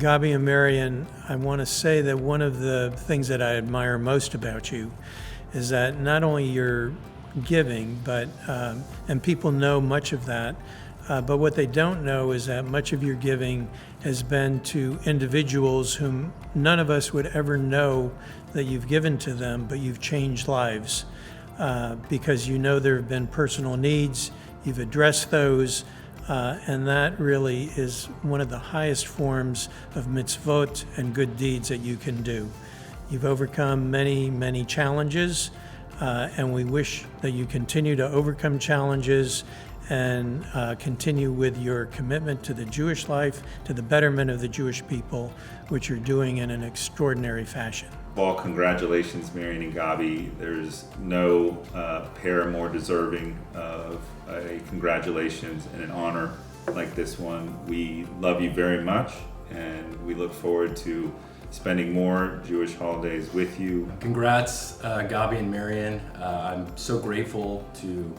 Gabi and Marion, I want to say that one of the things that I admire most about you is that not only you're giving, but and people know much of that, but what they don't know is that much of your giving has been to individuals whom none of us would ever know that you've given to them, but you've changed lives because you know there have been personal needs, you've addressed those, and that really is one of the highest forms of mitzvot and good deeds that you can do. You've overcome many, many challenges, and we wish that you continue to overcome challenges and continue with your commitment to the Jewish life, to the betterment of the Jewish people, which you're doing in an extraordinary fashion. Well, congratulations, Marion and Gabi. There's no pair more deserving of a congratulations and an honor like this one. We love you very much, and we look forward to spending more Jewish holidays with you. Congrats, Gabi and Marion. I'm so grateful to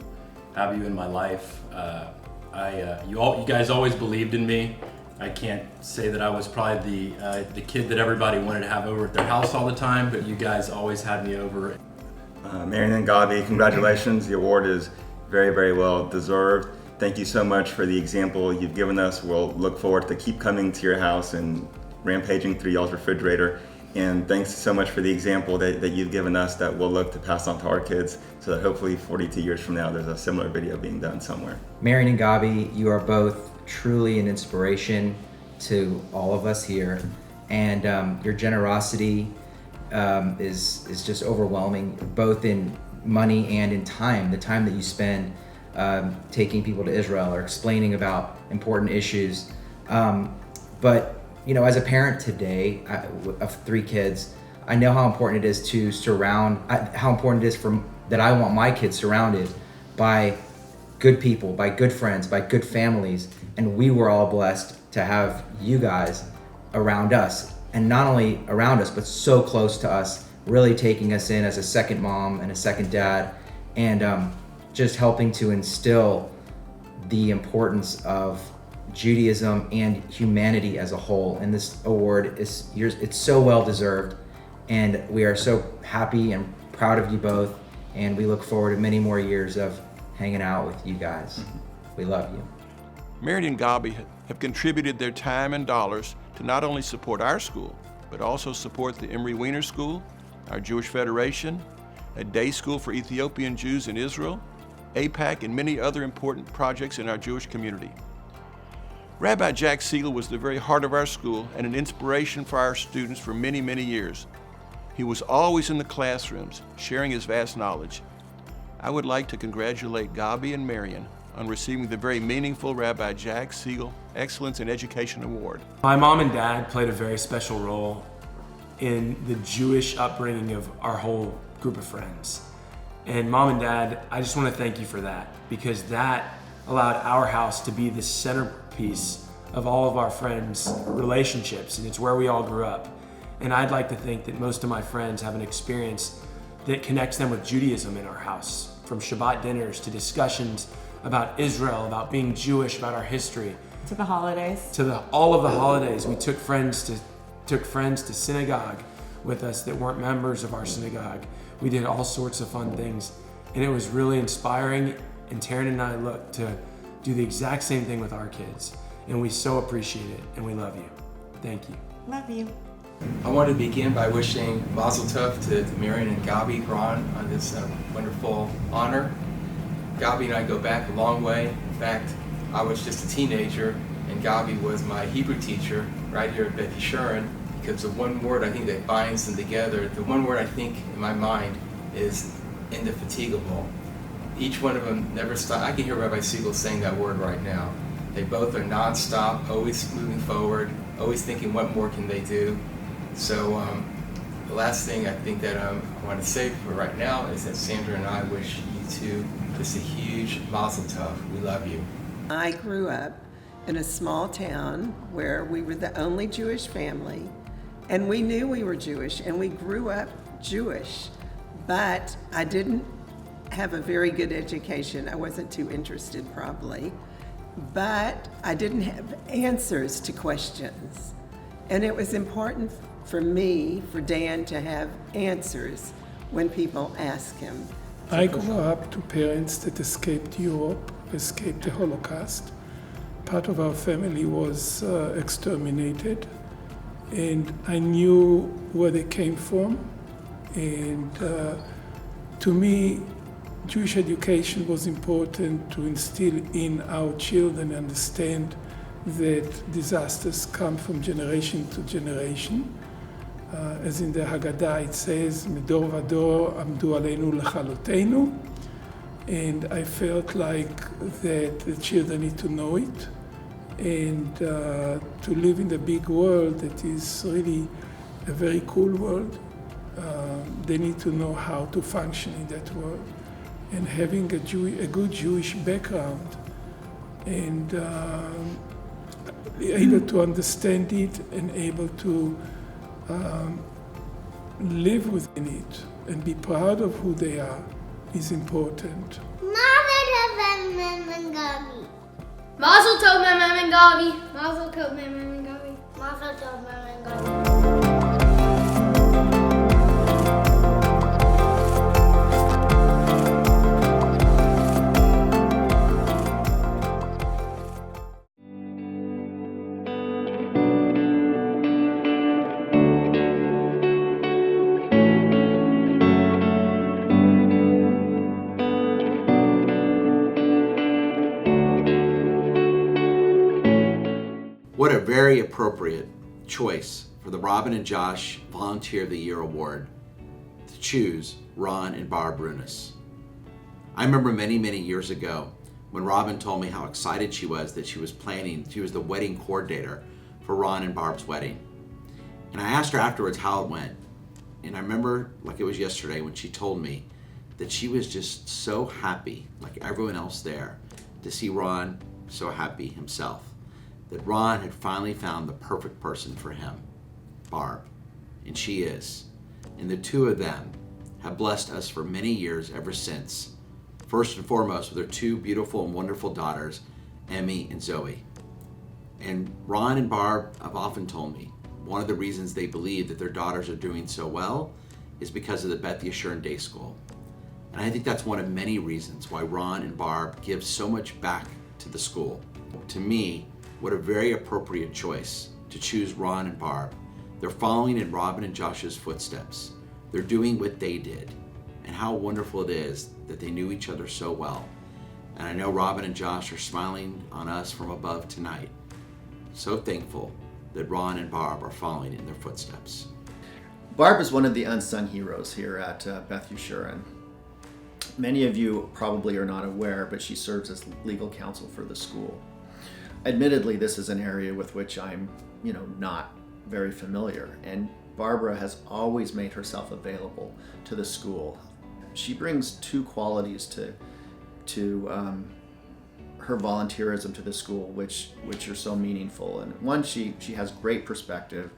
have you in my life. You guys always believed in me. I can't say that I was probably the kid that everybody wanted to have over at their house all the time, but you guys always had me over. Marion and Gabi, congratulations. The award is very, very well deserved. Thank you so much for the example you've given us. We'll look forward to keep coming to your house and rampaging through y'all's refrigerator. And thanks so much for the example that you've given us that we'll look to pass on to our kids so that hopefully 42 years from now there's a similar video being done somewhere. Marion and Gabi, you are both truly an inspiration to all of us here, and your generosity is just overwhelming, both in money and in time. The time that you spend taking people to Israel or explaining about important issues. But you know, as a parent today of 3 kids, I know how important it is to how important it is that I want my kids surrounded by good people, by good friends, by good families. And we were all blessed to have you guys around us, and not only around us, but so close to us, really taking us in as a second mom and a second dad, and just helping to instill the importance of Judaism and humanity as a whole. And this award it's so well deserved, and we are so happy and proud of you both, and we look forward to many more years of hanging out with you guys. We love you. Marion and Gabi have contributed their time and dollars to not only support our school, but also support the Emory Weiner School, our Jewish Federation, a day school for Ethiopian Jews in Israel, APAC, and many other important projects in our Jewish community. Rabbi Jack Siegel was the very heart of our school and an inspiration for our students for many, many years. He was always in the classrooms, sharing his vast knowledge. I would like to congratulate Gabi and Marion on receiving the very meaningful Rabbi Jack Siegel Excellence in Education Award. My mom and dad played a very special role in the Jewish upbringing of our whole group of friends. And Mom and Dad, I just want to thank you for that, because that allowed our house to be the centerpiece of all of our friends' relationships, and it's where we all grew up. And I'd like to think that most of my friends have an experience that connects them with Judaism in our house, from Shabbat dinners to discussions about Israel, about being Jewish, about our history. To the holidays. All of the holidays. We took friends to synagogue with us that weren't members of our synagogue. We did all sorts of fun things, and it was really inspiring. And Taryn and I look to do the exact same thing with our kids, and we so appreciate it, and we love you. Thank you. Love you. I want to begin by wishing Mazel Tov to Marion and Gabi Braun on this wonderful honor. Gabi and I go back a long way. In fact, I was just a teenager, and Gabi was my Hebrew teacher right here at Beth Yeshurun, because the one word I think that binds them together, the one word I think in my mind is indefatigable. Each one of them never stopped. I can hear Rabbi Siegel saying that word right now. They both are nonstop, always moving forward, always thinking what more can they do. So the last thing I think that I want to say for right now is that Sandra and I wish you two just a huge Mazel Tov. We love you. I grew up in a small town where we were the only Jewish family, and we knew we were Jewish, and we grew up Jewish, but I didn't have a very good education. I wasn't too interested probably, but I didn't have answers to questions. And it was important for me, for Dan, to have answers when people ask him. I grew up to parents that escaped Europe, escaped the Holocaust. Part of our family was exterminated, and I knew where they came from. And to me, Jewish education was important to instill in our children understand that disasters come from generation to generation. As in the Haggadah it says, Medor vador amdu aleinu lechalotenu. And I felt like that the children need to know it, and to live in the big world that is really a very cool world. They need to know how to function in that world. And having a good Jewish background and able to understand it and able to live within it and be proud of who they are is important. Mazel tov, Mem and Gabi. Mazel tov, Mem and Gabi. Mazel tov, Mem and Gabi. What a very appropriate choice for the Robin and Josh Volunteer of the Year Award to choose Ron and Barb Runas. I remember many, many years ago when Robin told me how excited she was that she was the wedding coordinator for Ron and Barb's wedding. And I asked her afterwards how it went. And I remember like it was yesterday when she told me that she was just so happy, like everyone else there, to see Ron so happy himself. That Ron had finally found the perfect person for him, Barb, and she is. And the two of them have blessed us for many years ever since. First and foremost with their two beautiful and wonderful daughters, Emmy and Zoe. And Ron and Barb have often told me one of the reasons they believe that their daughters are doing so well is because of the Beth Yeshurun Day School. And I think that's one of many reasons why Ron and Barb give so much back to the school. To me, what a very appropriate choice to choose Ron and Barb. They're following in Robin and Josh's footsteps. They're doing what they did. And how wonderful it is that they knew each other so well. And I know Robin and Josh are smiling on us from above tonight. So thankful that Ron and Barb are following in their footsteps. Barb is one of the unsung heroes here at Beth Yeshurun. Many of you probably are not aware, but she serves as legal counsel for the school. Admittedly, this is an area with which I'm, not very familiar, and Barbara has always made herself available to the school. She brings two qualities to her volunteerism to the school, which are so meaningful. And one, she has great perspective,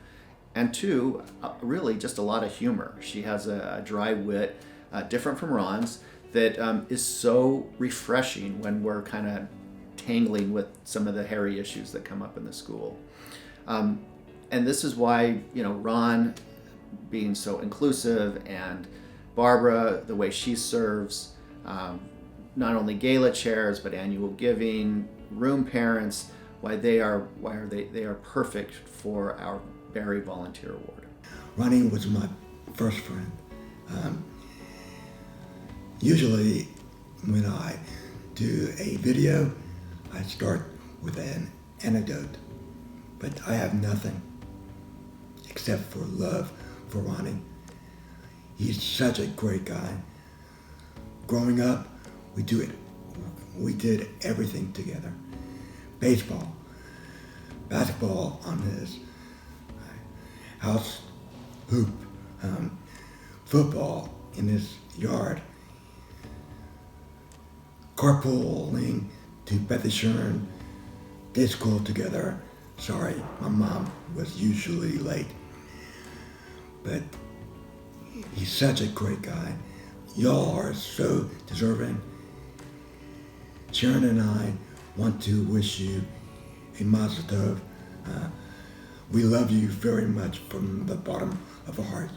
and two, really just a lot of humor. She has a dry wit, different from Ron's, that is so refreshing when we're kind of tangling with some of the hairy issues that come up in the school. And this is why, Ron being so inclusive, and Barbara, the way she serves, not only gala chairs, but annual giving, room parents, they are perfect for our Barry Volunteer Award. Ronnie was my first friend. Usually when I do a video, I start with an anecdote, but I have nothing except for love for Ronnie. He's such a great guy. Growing up, we did everything together. Baseball, basketball on his house hoop, football in his yard, carpooling to Beth Yeshurun Day School together. Sorry, my mom was usually late. But he's such a great guy. Y'all are so deserving. Sharon and I want to wish you a Mazel Tov. We love you very much from the bottom of our hearts.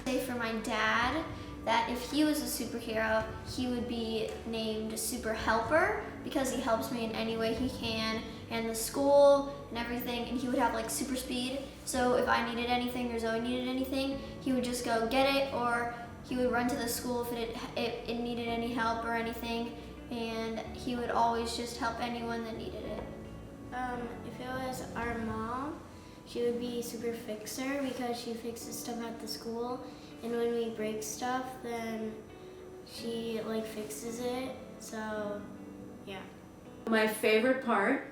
Say for my dad that if he was a superhero, he would be named Super Helper because he helps me in any way he can, and the school and everything, and he would have like super speed. So if I needed anything or Zoe needed anything, he would just go get it, or he would run to the school if it needed any help or anything, and he would always just help anyone that needed it. If it was our mom, she would be Super Fixer because she fixes stuff at the school, and when we break stuff, then she like fixes it. So, yeah. My favorite part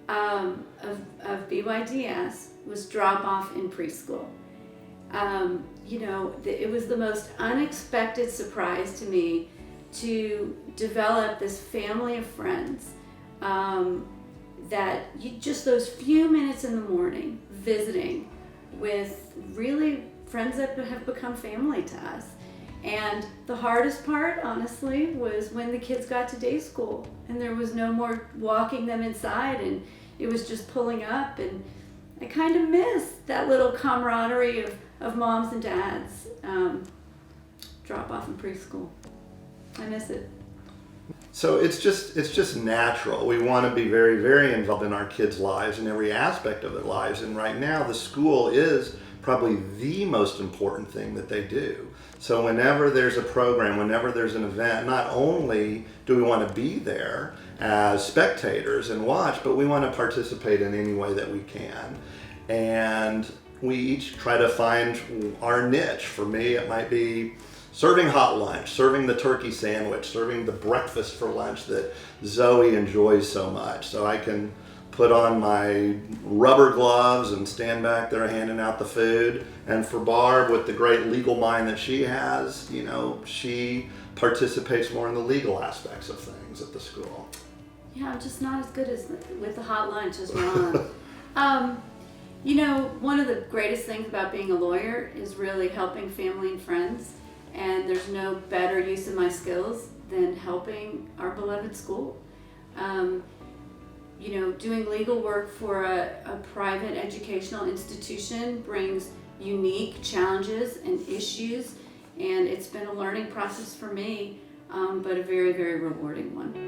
of BYDS was drop off in preschool. It was the most unexpected surprise to me to develop this family of friends that just those few minutes in the morning visiting with really friends that have become family to us. And the hardest part, honestly, was when the kids got to day school and there was no more walking them inside and it was just pulling up, and I kind of miss that little camaraderie of moms and dads drop off in preschool. I miss it. So it's just natural. We want to be very, very involved in our kids' lives and every aspect of their lives. And right now, the school is probably the most important thing that they do. So whenever there's a program, whenever there's an event, not only do we want to be there as spectators and watch, but we want to participate in any way that we can. And we each try to find our niche. For me, it might be serving hot lunch, serving the turkey sandwich, serving the breakfast for lunch that Zoe enjoys so much. So I can put on my rubber gloves and stand back there handing out the food. And for Barb, with the great legal mind that she has, she participates more in the legal aspects of things at the school. Yeah, I'm just not as good with the hot lunch as Ron. One of the greatest things about being a lawyer is really helping family and friends. And there's no better use of my skills than helping our beloved school. Doing legal work for a private educational institution brings unique challenges and issues, and it's been a learning process for me, but a very, very rewarding one.